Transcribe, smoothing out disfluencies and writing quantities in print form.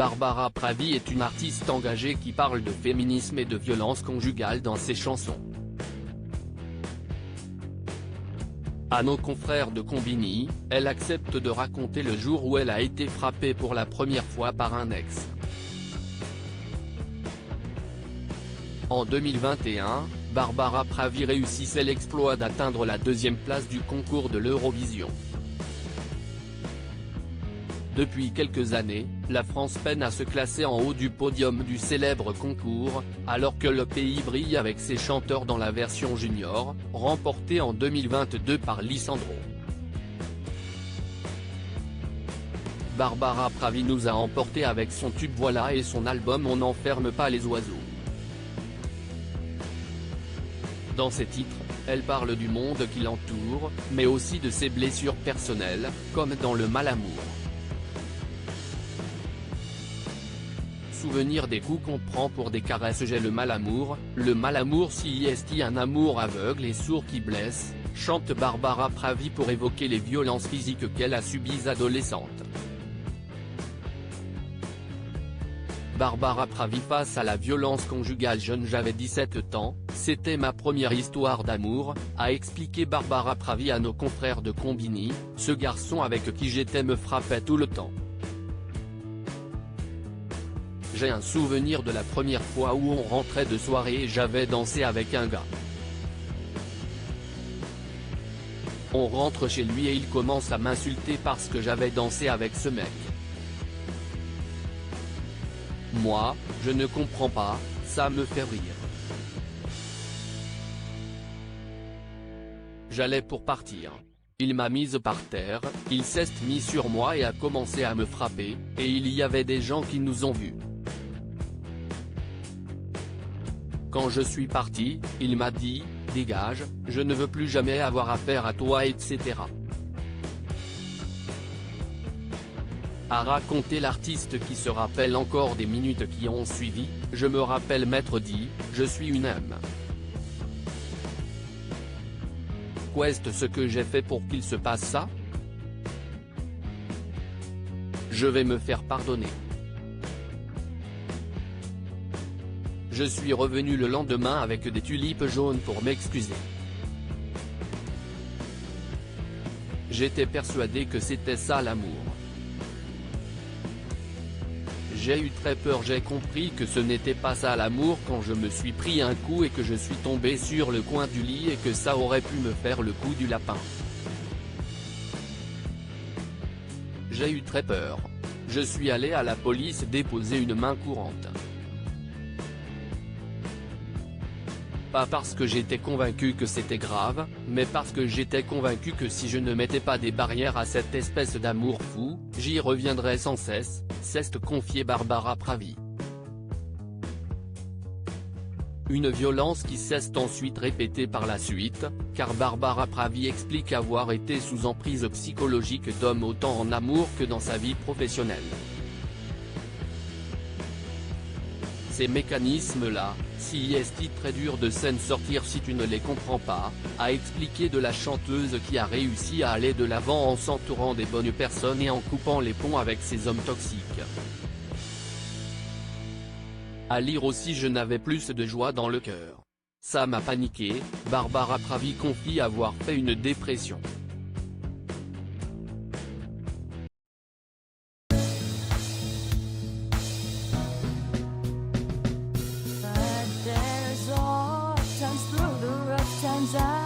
Barbara Pravi est une artiste engagée qui parle de féminisme et de violence conjugale dans ses chansons. À nos confrères de Combini, elle accepte de raconter le jour où elle a été frappée pour la première fois par un ex. En 2021, Barbara Pravi réussissait l'exploit d'atteindre la deuxième place du concours de l'Eurovision. Depuis quelques années, la France peine à se classer en haut du podium du célèbre concours, alors que le pays brille avec ses chanteurs dans la version junior, remportée en 2022 par Lisandro. Barbara Pravi nous a emportés avec son tube Voilà et son album On n'enferme pas les oiseaux. Dans ses titres, elle parle du monde qui l'entoure, mais aussi de ses blessures personnelles, comme dans le malamour. Souvenir des coups qu'on prend pour des caresses. J'ai le malamour c'est un amour aveugle et sourd qui blesse, chante Barbara Pravi pour évoquer les violences physiques qu'elle a subies adolescente. Barbara Pravi face à la violence conjugale. Jeune, j'avais 17 ans, c'était ma première histoire d'amour, a expliqué Barbara Pravi à nos confrères de Combini, ce garçon avec qui j'étais me frappait tout le temps. J'ai un souvenir de la première fois où on rentrait de soirée et j'avais dansé avec un gars. On rentre chez lui et il commence à m'insulter parce que j'avais dansé avec ce mec. Moi, je ne comprends pas, ça me fait rire. J'allais pour partir. Il m'a mise par terre, il s'est mis sur moi et a commencé à me frapper, et il y avait des gens qui nous ont vus. Quand je suis parti, il m'a dit « Dégage, je ne veux plus jamais avoir affaire à toi etc. » A raconté l'artiste qui se rappelle encore des minutes qui ont suivi. Je me rappelle m'être dit « Je suis une âme. Qu'est-ce ce que j'ai fait pour qu'il se passe ça? Je vais me faire pardonner. » Je suis revenu le lendemain avec des tulipes jaunes pour m'excuser. J'étais persuadé que c'était ça l'amour. J'ai eu très peur, j'ai compris que ce n'était pas ça l'amour quand je me suis pris un coup et que je suis tombé sur le coin du lit et que ça aurait pu me faire le coup du lapin. J'ai eu très peur. Je suis allé à la police déposer une main courante. Pas parce que j'étais convaincu que c'était grave, mais parce que j'étais convaincu que si je ne mettais pas des barrières à cette espèce d'amour fou, j'y reviendrais sans cesse, s'est confiée Barbara Pravi. Une violence qui s'est ensuite répétée par la suite, car Barbara Pravi explique avoir été sous emprise psychologique d'hommes autant en amour que dans sa vie professionnelle. Ces mécanismes-là, si est très dur de s'en sortir si tu ne les comprends pas, a expliqué de la chanteuse qui a réussi à aller de l'avant en s'entourant des bonnes personnes et en coupant les ponts avec ces hommes toxiques. À lire aussi je n'avais plus de joie dans le cœur. Ça m'a paniqué, Barbara Pravi confie avoir fait une dépression. Times I